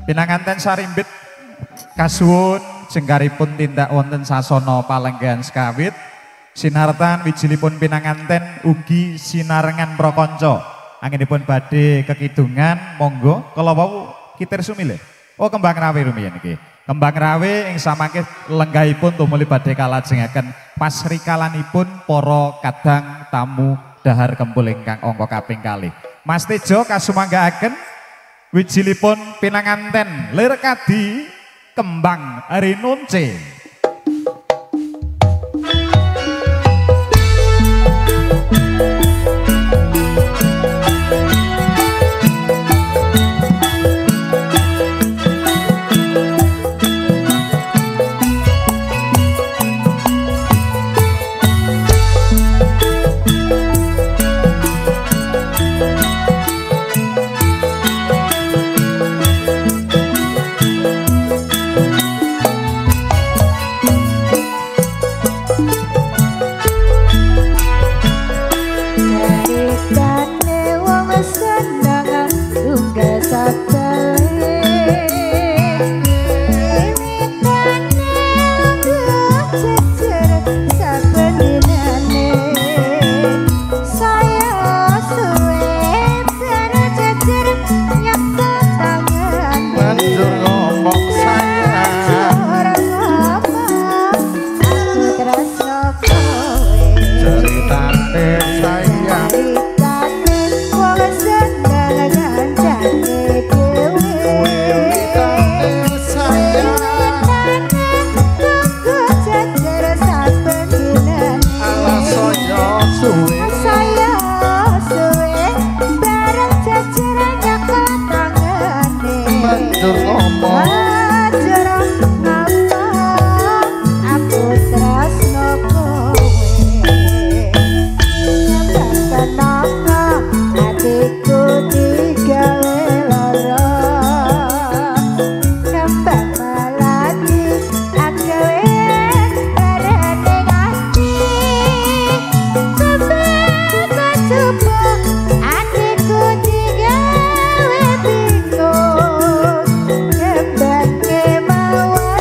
Pinanganten sarimbit kasuwun jengkaripun tindak wonten sasana palenggan sekawit sinartan wijilipun pinanganten ugi sinarengan prakanca anginipun badhe kekidungan monggo kala wau kitir sumilih. Oh kembang rawe rumiyin iki. Kembang rawe ing samangke lenggahipun tumuli badhe kalajengaken pasrikalanipun para kadang tamu dahar kempul ingkang angka kaping kalih. Mas Tejo kasumanggaaken wijilipun pinanganten lir kadi kembang rinunce. Kembang ke bawah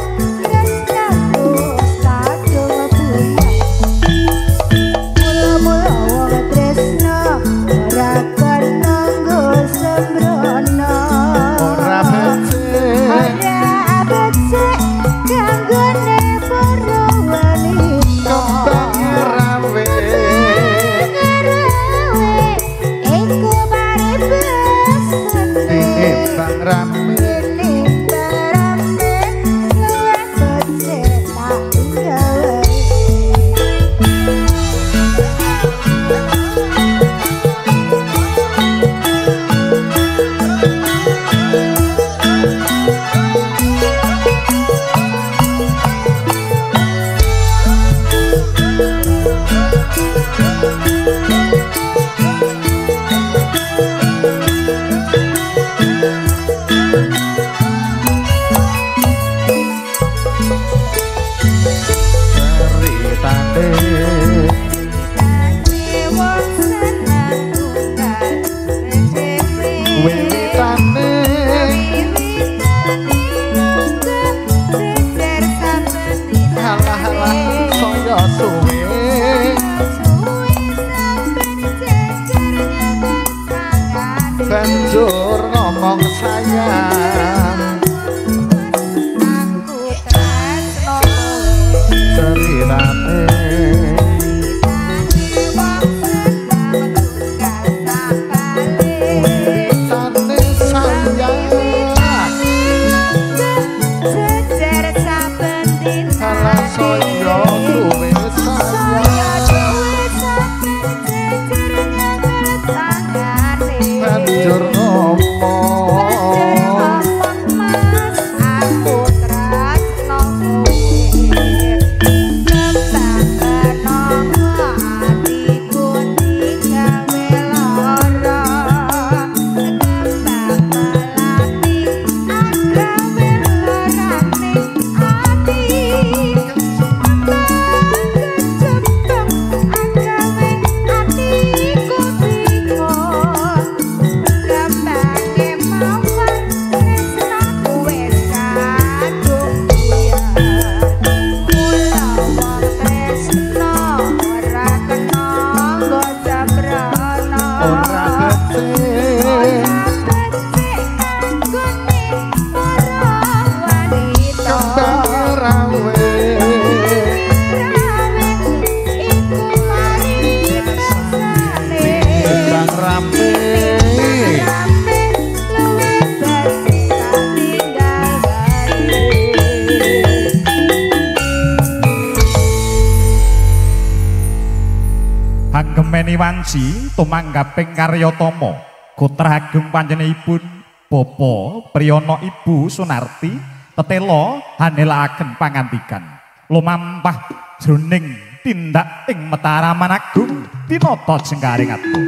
Anggenani wanci tumanggaping karyatama Gotra Agung panjenenganipun Bapa Priyana Ibu Sunarti tetela hanelaken pangantikan lumampah jroning tindak ing Mataraman Agung tinata jengkaring atur.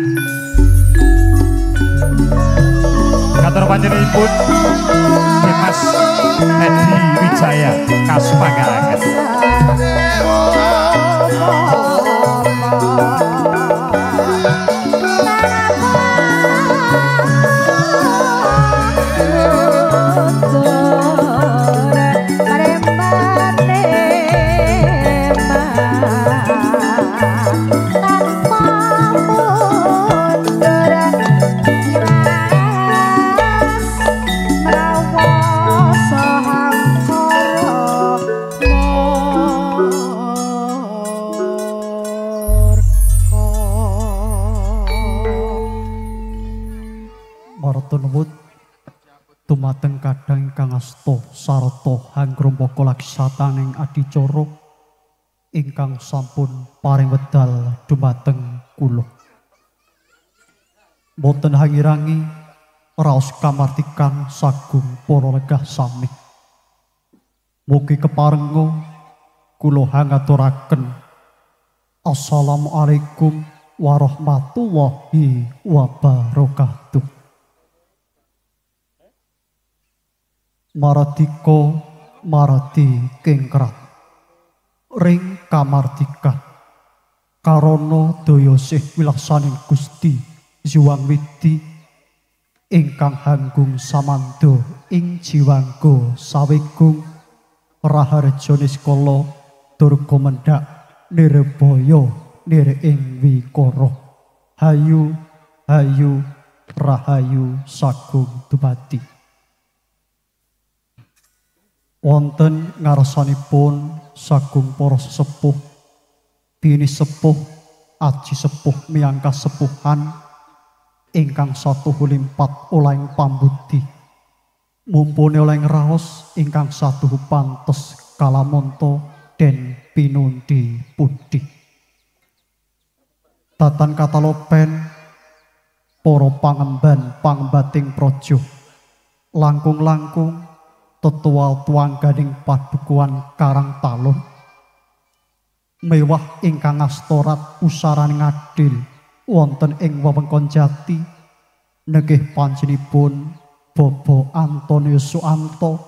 Katur panjenenganipun Dimas Hedi Wijaya kasupangaraken. Dumateng kadang ingkang asta sarta hanggrombaka laksataning adicara ingkang sampun paring wedal dumateng kula. Boten hangirangi raos kamartikan sagung para legah sami. Mugi keparenga kula hangaturaken Assalamualaikum warahmatullahi wabarakatuh. Maradika maradi kengkrat ring kamardikan karana daya sih wilaksaning Gusti Hyang Widi ingkang hanggung samanda ing jiwangga sawegung raharja niskala durga mendhak nirbaya nir ing wikara hayu hayu rahayu sagung dumadi. Wonten ngarsanipun sagung para sesepuh, bini sepuh, aji sepuh miyangka sepuhan ingkang satuhu limpat olehing pambudi. Mumpuni olehing raos ingkang satuhu pantes kalamonto den pinundi pundi. Tatan katalopen para pangemban pangembating praja langkung-langkung tetual tuangganing padukuhan Karang Talun mewah ingkang astorat pusaraning adil wonten ing wewengkon Jati negih panjenipun Bobo Antonio Suanto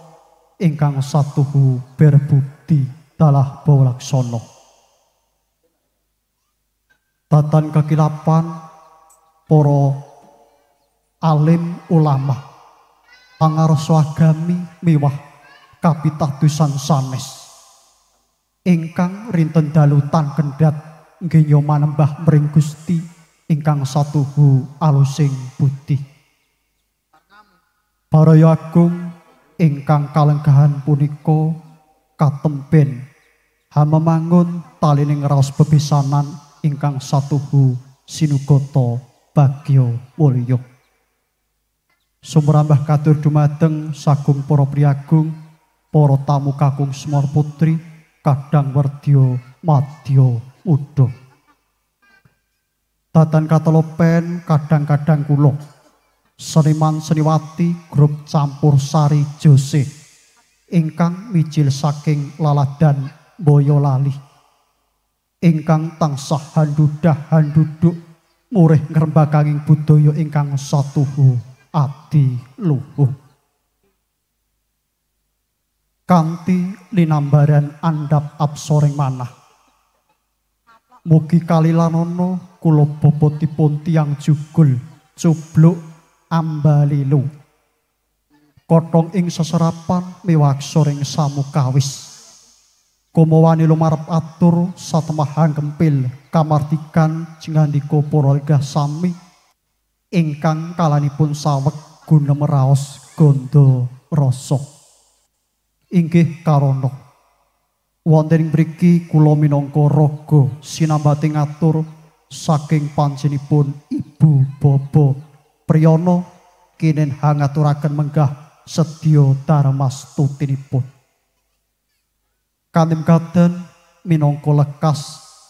ingkang satuhu berbukti dalah bawalaksana. Tatan kekilapan para alim ulama pangarso agami miwah kapitadosan sanes ingkang rinten dalutan kendhat nggenya manembah mring Gusti ingkang satuhu alusing budi. Baraya agung ingkang kalenggahan punika katemben hamemangun talining raos bebesanan ingkang satuhu sinugata bagya mulya. Sumrambah katur dumateng sagung para priyagung, para tamu kakung Semar Putri, kadang werdya madya muda. Tatan katalopen kadang-kadang kula seniman seniwati grup campur sari Jose ingkang mijil saking laladan Boyolali ingkang tansah handudah handuduk murih ngrembakanging budaya ingkang satuhu adi luhuh. Kanthi linambaran andhap absoring manah mugi kalilanana kula bobotipun tiyang jugul cubluk ambalilu kotong ing seserapan miwaksoring samukawis kumawani lumarep atur satemahang kempil kamartikan jengandika para legah sami ingkang kalanipun saweg gunem raos gondo rasa. Inggih karana wonten ing mriki kula minangka raga sinambating atur saking panjenipun Ibu Bapa Priyana kinen hangaturaken menggah sedya darmastutinipun. Kanthi mekaten minangka lekas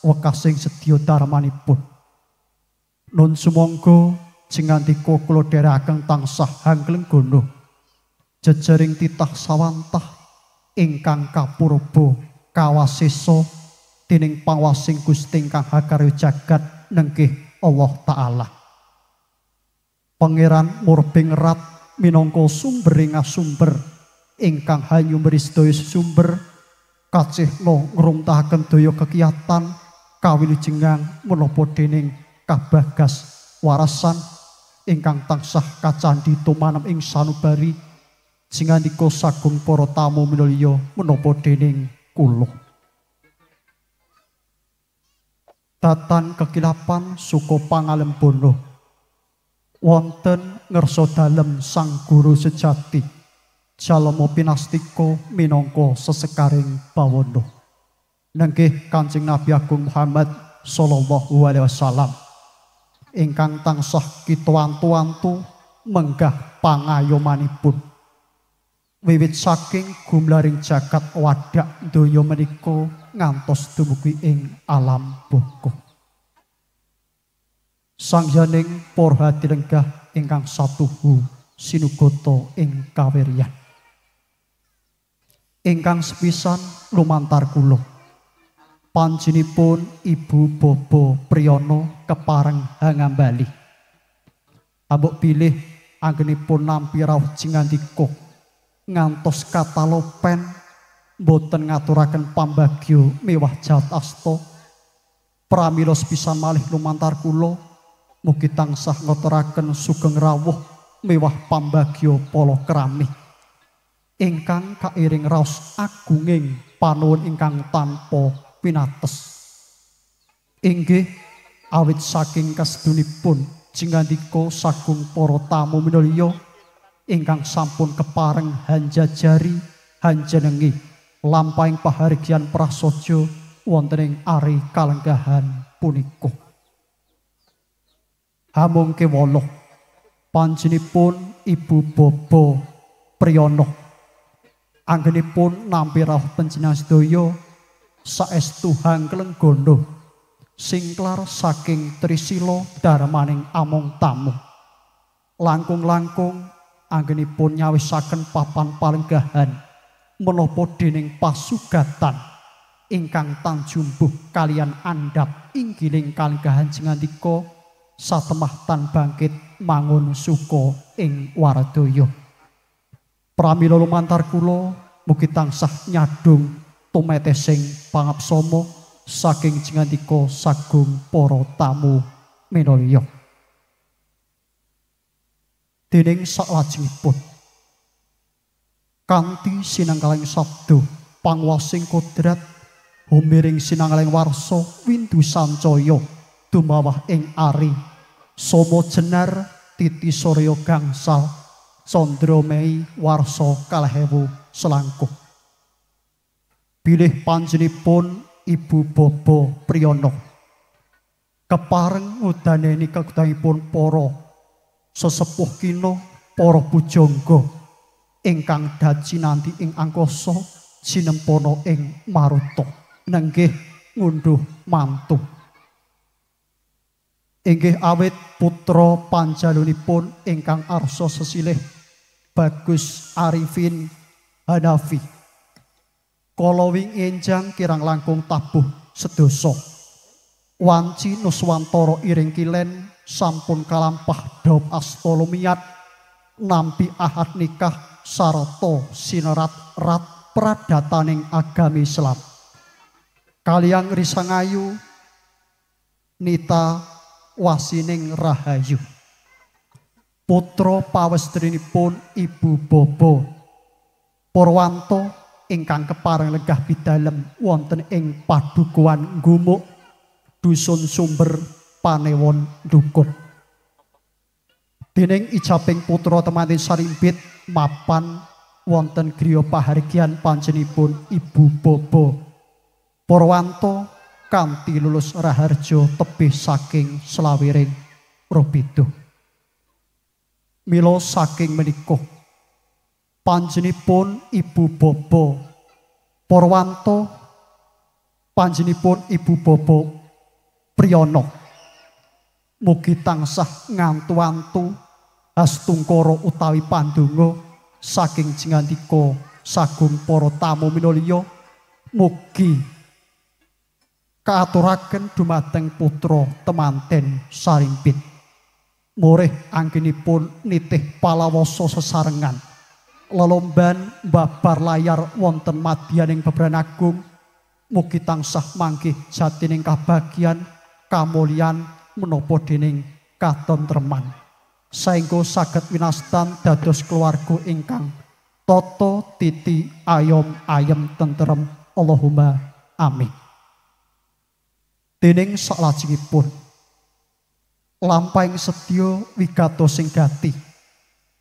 wekasing sedya darmanipun Nun sumangga jengandika kula dherekaken tansah hanglenggono jejering titah sawantah ingkang kapurba kawasesa dening pangwasing Gusti ingkang hakarya jagat nenggih Allah taala. Pangeran Murbing Rat minangka sumbering asumber ingkang hanyumri sedaya sumber kacihna ngruntahaken daya kekiyatan kawilujengan menapa dening kabagas warasan ingkang tansah kacandhi tumanem ing sanubari jingandika sagung para tamu minulya menapa dening kula. Tatan kekilapan suka pangalembono wonten ngersa dalem sang guru sejati jalma pinastika minangka sesekaring bawana nenggih Kanjeng Nabi Agung Muhammad sallallahu alaihi wasallam ingkang tansah kita wantu-wantu menggah pangayomanipun wiwit saking gumlaring jagat wadak donya menika ngantos dumugi ing alam boko. Sangyaning para hadirenggah ingkang satuhu sinugata ing kawiryan. Ingkang sepisan lumantar kula panjenipun Ibu Bapa Priyana kepareng hangambali. Ambuk bilih anggenipun nampi rawuh jingandika ngantos katalopen boten ngaturaken pambagyo mewah jatasta pramila sepisan malih lumantar kula mugi tansah ngaturaken sugeng rawuh mewah pambagyo palakrami ingkang kairing raos agunging panuwun ingkang tanpa pinates inggih awit saking kasedunipun jingandika sagung para tamu minulya ingkang sampun kepareng hanjajari hanjenengi lampahing pahargyan prasaja wonten ing ari kalenggahan punika. Hamung kewala panjenipun Ibu Bapa Priyana anggenipun nampi rawuh panjenengan sedaya saestu hanglenggono singklar saking trisila darmaning among tamu. Langkung-langkung anggenipun nyawisaken papan palenggahan menapa dening pasugatan ingkang tanjumbuh kalian andhap inggiling kalenggahan jingandika satemah tan bangkit mangun suka ing waradaya. Pramila lumantar kula mugi tansah nyadung tumetesing pangapsama saking jingandika sagung para tamu minulya. Dening saklajengipun kanthi sinanggaling sabda pangwasing kodrat humiring sinanggaling warsa windu sancaya dumawah ing ari soma jenar titi surya gangsal candra mei warsa 2000 selangkung. Bilih panjenipun Ibu Bapa Priyana kepareng ngudaneni kegudangipun para sesepuh kina para pujangga ingkang daji nanti ing angkasa sinempana ing maruta nenggih ngunduh mantu. Inggih awit putra panjalunipun ingkang arsa sesilih Bagus Arifin Hanafi kalawing enjang kirang langkung tabuh sedasa wanci nuswantara iring kilen sampun kalampah daub asta lumiat nampi ahad nikah sarata sinerat rat pradataning agami Islam kaliyan risangayu nita wasining rahayu putra pawestrinipun Ibu Bapa Purwanto ingkang kepareng lenggah bidalem wonten ing padukuhan Gumuk dusun Sumber Panewon Dukun. Dening ijabing putra temanten sarimbit mapan wonten griya pahargyan panjenipun Ibu Bapa Purwanto kanthi lulus raharja tebih saking selawiring robito. Mila saking menika panjenipun Ibu Bapa Purwanto panjenipun Ibu Bapa Priyana Mugi tansah ngantu-antu astungkara utawi pandonga saking jingandika sagung para tamu minulya. Mugi kaaturaken dumateng putra temanten Sarimpit. Murih anggenipun nitih palawasa sesarengan. Lelomban babar layar wonten madyaning beberan agung. Mugi tansah manggih jatining kabagyan kamulyan menapa dening katentreman. Saengga saged winastan dados keluarga ingkang tata titi ayom ayem tentrem. Allahumma amin. Dening salajengipun lampahing sedya wigatos singgati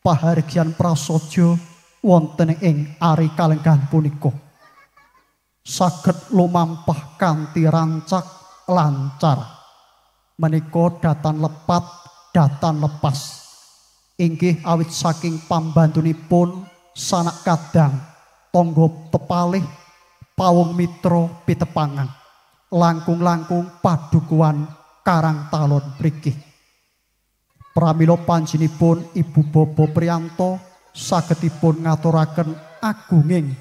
pahargyan prasaja wonten ing ari kalenggahan punika saged lumampah kanthi rancak lancar. Menika datan lepat datan lepas inggih awit saking pambantunipun sanak kadang tangga tepalih pawung mitra pitepangan langkung-langkung padukuhan karang talon mriki. Pramila panjenipun Ibu Bapa Priyanto sagedipun ngaturaken agunging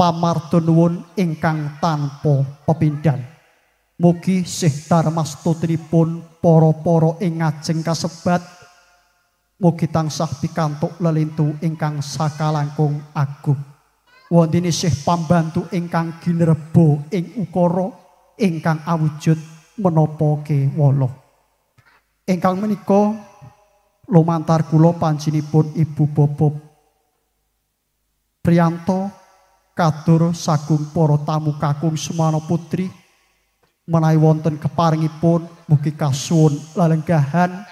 pamarta nuwun ingkang tanpa pepindhan. Mugi sih darmastutinipun para-para ing ngajeng kasebat mugi tansah pikantuk lelintu ingkang sakalangkung agung. Wonten isih pambantu ingkang ginerba ing ukara ingkang awujud menapa kewala. Ingkang menika lumantar kula panjenipun Ibu Bapa Priyanto kadur sagung para tamu kakung Semana Putri menawi wonten keparingipun mugi kasuwun lelenggahan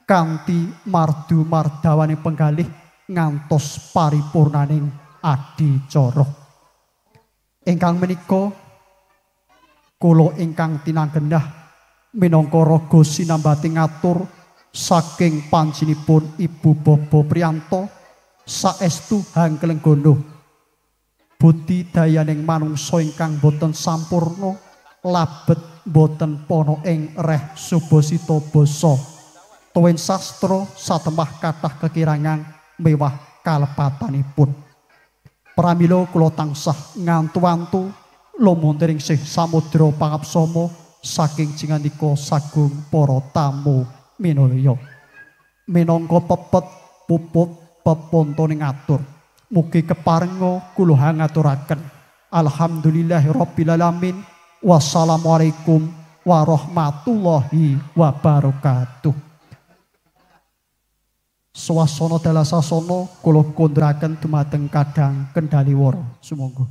kanthi mardu mardawaning penggalih ngantos paripurnaning adicara. Ingkang menika kula ingkang tinanggenah minangka raga sinambati ngatur saking panjenipun Ibu Bapa Priyanto saestu hangkelenggono budidayaning manungsa ingkang boten sampurna labet boten pono ing reh subasita basa tuwin sastra satemah kathah kekirangan mewah kalepatanipun. Pramila kula tansah ngantu-antu lumuntiring sih samudra pangapsama saking jingandika sagung para tamu minulya. Minangka pepet puput pepontoning atur mugi keparenga kula ngaturaken alhamdulillahirabbil alamin. Wassalamualaikum warahmatullahi wabarakatuh. Swasana dalah sasana kula konduraken dumateng kadang Kendhaliwara. Sumangga.